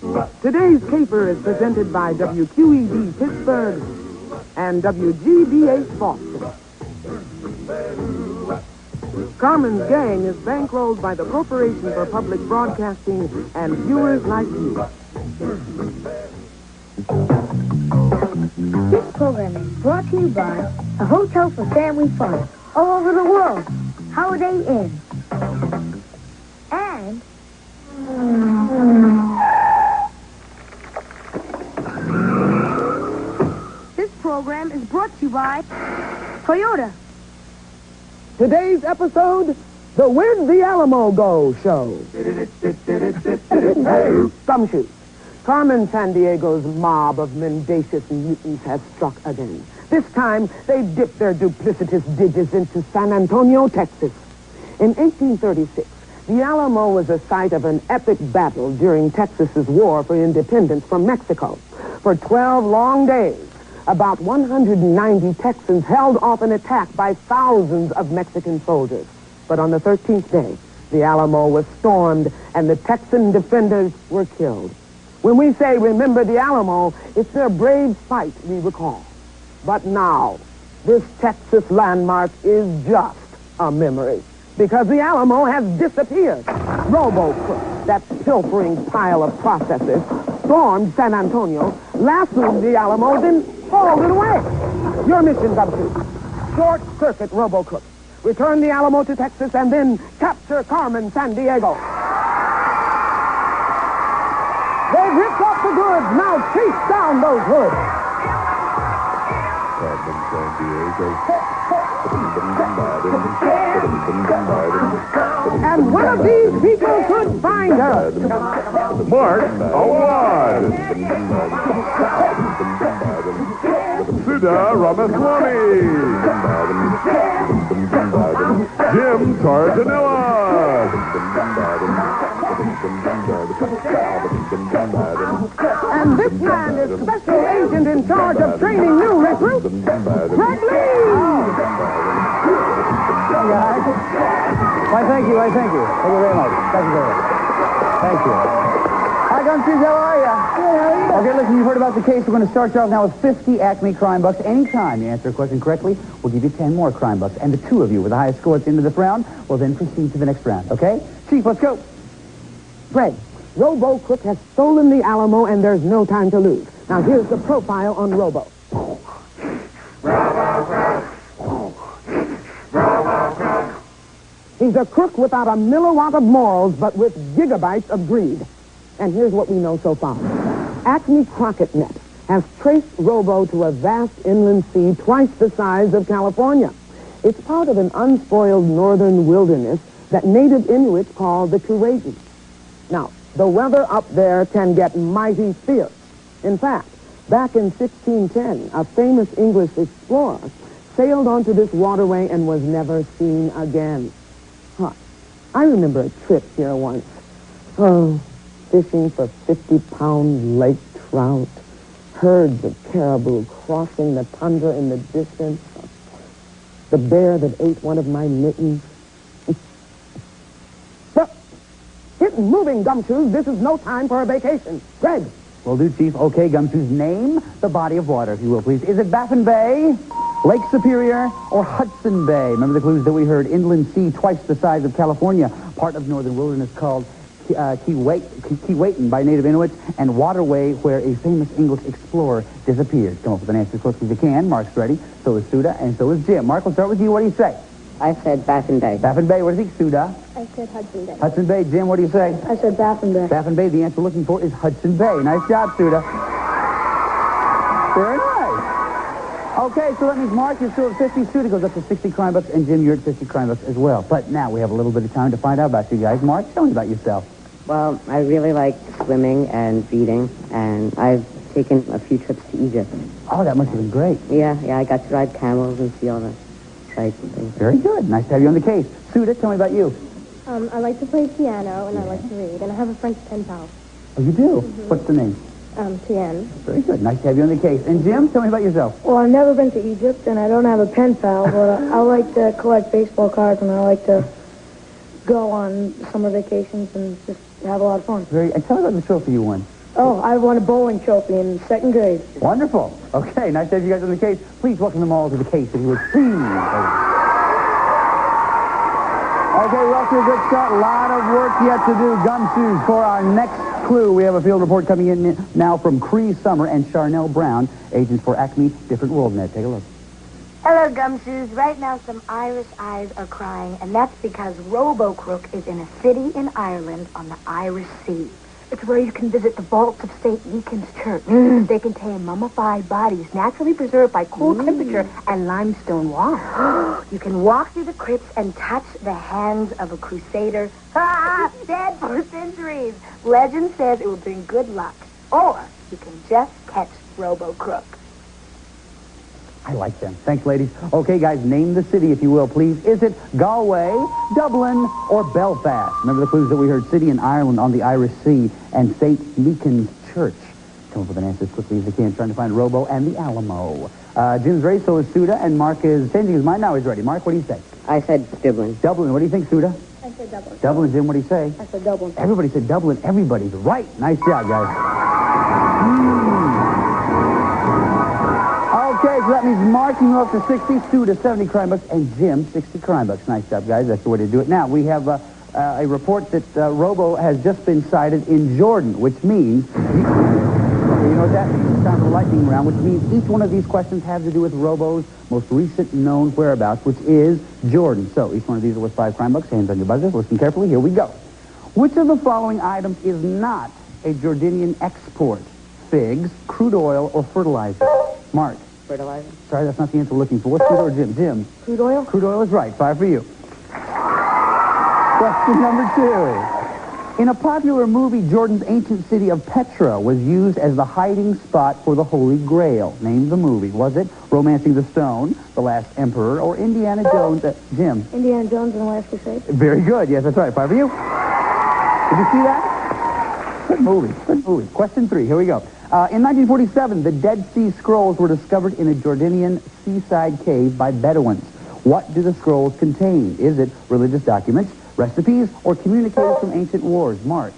Today's caper is presented by WQED Pittsburgh and WGBH Boston. Carmen's Gang is bankrolled by the Corporation for Public Broadcasting and viewers like you. This program is brought to you by a hotel for family fun all over the world, Holiday Inn. And... This program is brought to you by Toyota. Today's episode, the Where'd the Alamo Go show. Gumshoes. Carmen Sandiego's mob of mendacious mutants has struck again. This time, they dipped their duplicitous digits into San Antonio, Texas. In 1836, the Alamo was the site of an epic battle during Texas's war for independence from Mexico. For 12 long days, about 190 Texans held off an attack by thousands of Mexican soldiers. But on the 13th day, the Alamo was stormed and the Texan defenders were killed. When we say remember the Alamo, it's their brave fight we recall. But now, this Texas landmark is just a memory, because the Alamo has disappeared. Robo-Crook, that pilfering pile of processors, stormed San Antonio, lassoed the Alamo, then hauled it away. Your mission, Gumshoe: short-circuit Robo-Crook, return the Alamo to Texas, and then capture Carmen Sandiego. They've ripped off the goods. Now chase down those hoods. Carmen Sandiego. And one of these people could find her. Mark Awad. Sudha Ramaswamy. Jim Tartanella. And this man is special agent in charge of training new recruits, Greg Lee! Why, thank you. Thank you very much. Thank you very much. Thank you. Hi, Gumshoes, how are you? Okay, listen, you've heard about the case. We're going to start you off now with 50 Acme crime bucks. Anytime you answer a question correctly, we'll give you 10 more crime bucks. And the two of you with the highest score at the end of this round will then proceed to the next round, okay? Chief, let's go. Greg, Robo-Crook has stolen the Alamo, and there's no time to lose. Now, here's the profile on Robo. He's a crook without a milliwatt of morals, but with gigabytes of greed. And here's what we know so far. Acme Crockett Net has traced Robo to a vast inland sea twice the size of California. It's part of an unspoiled northern wilderness that native Inuits call the Kuwaiti. Now, the weather up there can get mighty fierce. In fact, back in 1610, a famous English explorer sailed onto this waterway and was never seen again. Huh. I remember a trip here once. Oh, fishing for 50-pound lake trout, herds of caribou crossing the tundra in the distance, the bear that ate one of my mittens. Get moving, Gumshoes. This is no time for a vacation. Greg. Will do, Chief. Okay, Gumshoes, name the body of water, if you will, please. Is it Baffin Bay, Lake Superior, or Hudson Bay? Remember the clues that we heard? Inland sea, twice the size of California, part of northern wilderness called Keewatin by native Inuits, and waterway where a famous English explorer disappeared. Come up with an answer as quickly as you can. Mark's ready. So is Sudha, and so is Jim. Mark, we'll start with you. What do you say? I said Baffin Bay. Baffin Bay. What do you think, Sudha? I said Hudson Bay. Hudson Bay. Jim, what do you say? I said Baffin Bay. Baffin Bay. The answer we're looking for is Hudson Bay. Nice job, Sudha. Very nice. Okay, so that means Mark, you're still at 50. Sudha goes up to 60 crime bucks, and Jim, you're at 50 crime bucks as well. But now we have a little bit of time to find out about you guys. Mark, tell me about yourself. Well, I really like swimming and feeding, and I've taken a few trips to Egypt. Oh, that must have been great. Yeah, I got to ride camels and see all the sights and things. Very good. Nice to have you on the case. Sudha, tell me about you. I like to play piano, and I like to read, and I have a French pen pal. Oh, you do? Mm-hmm. What's the name? Tian. Very good. Nice to have you on the case. And Jim, tell me about yourself. Well, I've never been to Egypt, and I don't have a pen pal, but I like to collect baseball cards, and I like to go on summer vacations and just have a lot of fun. And tell me about the trophy you won. Oh, I won a bowling trophy in second grade. Wonderful. Okay, nice to have you guys on the case. Please welcome them all to the case, if you would please. Okay, we're off to a good start. A lot of work yet to do. Gumshoes for our next clue. We have a field report coming in now from Cree Summer and Charnel Brown, agents for Acme Different World Net. Take a look. Hello, Gumshoes. Right now, some Irish eyes are crying, and that's because Robo-Crook is in a city in Ireland on the Irish Sea. It's where you can visit the vaults of St. Meekin's Church. They contain mummified bodies naturally preserved by cool temperature and limestone walls. You can walk through the crypts and touch the hands of a crusader dead for centuries. Legend says it will bring good luck. Or you can just catch Robo-Crook. I like them. Thanks, ladies. Okay, guys, name the city, if you will, please. Is it Galway, Dublin, or Belfast? Remember the clues that we heard. City in Ireland on the Irish Sea and St. Meekin's Church. Come up with an answer as quickly as you can, trying to find Robo and the Alamo. Jim's ready, so is Suda, and Mark is changing his mind now. He's ready. Mark, what do you say? I said Dublin. Dublin. What do you think, Suda? I said Dublin. Dublin. Jim, what do you say? I said Dublin. Everybody said Dublin. Everybody's right. Nice job, guys. Okay, so that means Mark, you up to 60, Suda 70 crime bucks, and Jim 60 crime bucks. Nice job, guys. That's the way to do it. Now, we have a report that Robo has just been sighted in Jordan, which means, you know what that means? It's time for the lightning round, which means each one of these questions has to do with Robo's most recent known whereabouts, which is Jordan. So each one of these are worth 5 crime bucks. Hands on your buzzers. Listen carefully. Here we go. Which of the following items is not a Jordanian export? Figs, crude oil, or fertilizer? Mark. Fertilizer? Sorry, that's not the answer we're looking for. What's Suda or Jim? Jim. Crude oil? Crude oil is right. 5 for you. Question number 2. In a popular movie, Jordan's ancient city of Petra was used as the hiding spot for the Holy Grail. Name the movie. Was it Romancing the Stone, The Last Emperor, or Indiana Jones? Jim. Indiana Jones and the Last Crusade. Very good. Yes, that's right. 5 for you. Did you see that? Good movie. Good movie. Question 3. Here we go. In 1947, the Dead Sea Scrolls were discovered in a Jordanian seaside cave by Bedouins. What do the scrolls contain? Is it religious documents, recipes, or communicators from ancient wars? Mark.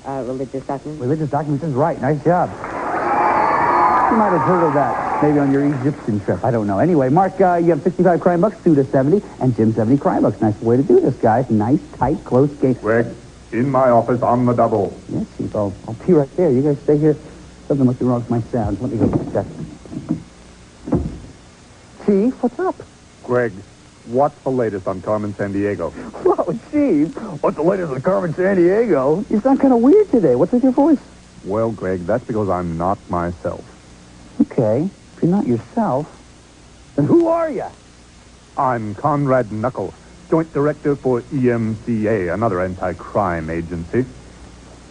Religious documents. Religious documents is right. Nice job. You might have heard of that maybe on your Egyptian trip. I don't know. Anyway, Mark, you have 65 crime bucks, Suda 70, and Jim 70 crime bucks. Nice way to do this, guys. Nice, tight, close game. Greg, in my office on the double. Yes, Chief. I'll be right there. You guys stay here. Something must be wrong with my sound. Let me go check. Chief, what's up? Greg, what's the latest on Carmen Sandiego? Whoa, Chief. What's the latest on Carmen Sandiego? You sound kind of weird today. What's with your voice? Well, Greg, that's because I'm not myself. Okay. If you're not yourself, then who are you? I'm Conrad Knuckle, Joint Director for EMCA, another anti-crime agency.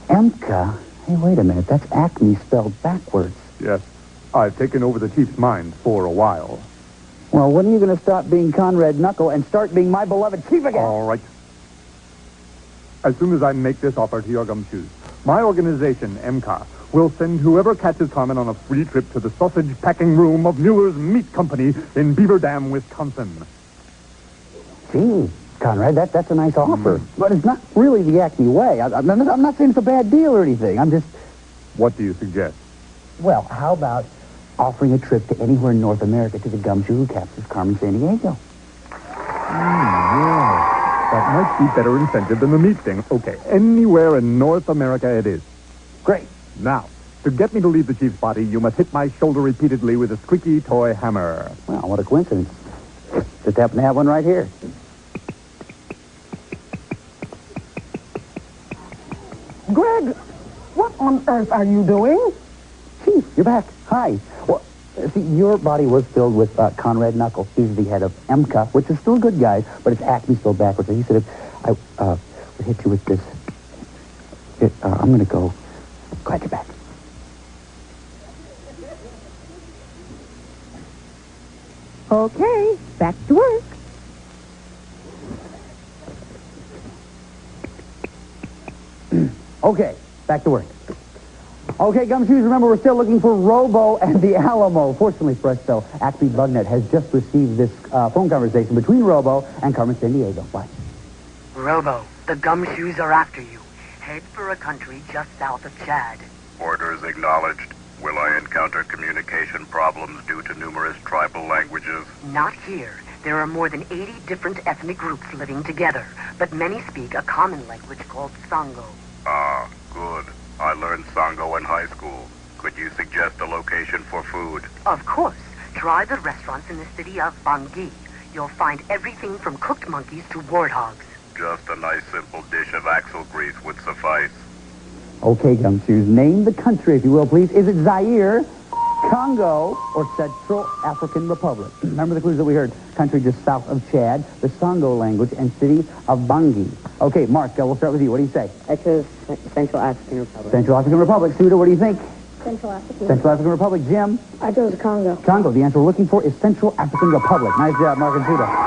EMCA? Hey, wait a minute. That's Acme spelled backwards. Yes, I've taken over the chief's mind for a while. Well, when are you going to stop being Conrad Knuckle and start being my beloved chief again? All right. As soon as I make this offer to your gumshoes, my organization, MCA, will send whoever catches Carmen on a free trip to the sausage packing room of Mueller's Meat Company in Beaver Dam, Wisconsin. Gee, Conrad, that's a nice offer. But it's not really the Acme way. I'm not saying it's a bad deal or anything. I'm just... What do you suggest? Well, how about offering a trip to anywhere in North America to the gumshoe who captures Carmen Sandiego? Yeah. That might be better incentive than the meat thing. Okay, anywhere in North America it is. Great. Now, to get me to leave the chief's body, you must hit my shoulder repeatedly with a squeaky toy hammer. Well, what a coincidence. Just happen to have one right here. Greg, what on earth are you doing? Chief, you're back. Hi. Well, see, your body was filled with Conrad Knuckle. He's the head of EMCA, which is still good, guys, but it's Acme spelled backwards. So he said if I would hit you with this, I'm going to go. Glad you're back. Okay, back to work. Okay, back to work. Okay, Gumshoes, remember we're still looking for Robo and the Alamo. Fortunately for us, though, Acme Bugnet has just received this phone conversation between Robo and Carmen Sandiego. Watch. Robo, the gumshoes are after you. Head for a country just south of Chad. Orders acknowledged. Will I encounter communication problems due to numerous tribal languages? Not here. There are more than 80 different ethnic groups living together, but many speak a common language called Sango. Ah, good. I learned Sango in high school. Could you suggest a location for food? Of course. Try the restaurants in the city of Bangui. You'll find everything from cooked monkeys to warthogs. Just a nice simple dish of axle grease would suffice. Okay, Gumshoes, name the country, if you will, please. Is it Zaire, Congo, or Central African Republic? Remember the clues that we heard? Country just south of Chad, the Sango language, and city of Bangui. Okay, Mark, we'll start with you. What do you say? I chose Central African Republic. Central African Republic. Suda, what do you think? Central African. Central African Republic. Jim? I chose Congo. Congo. The answer we're looking for is Central African Republic. Nice job, Mark and Suda.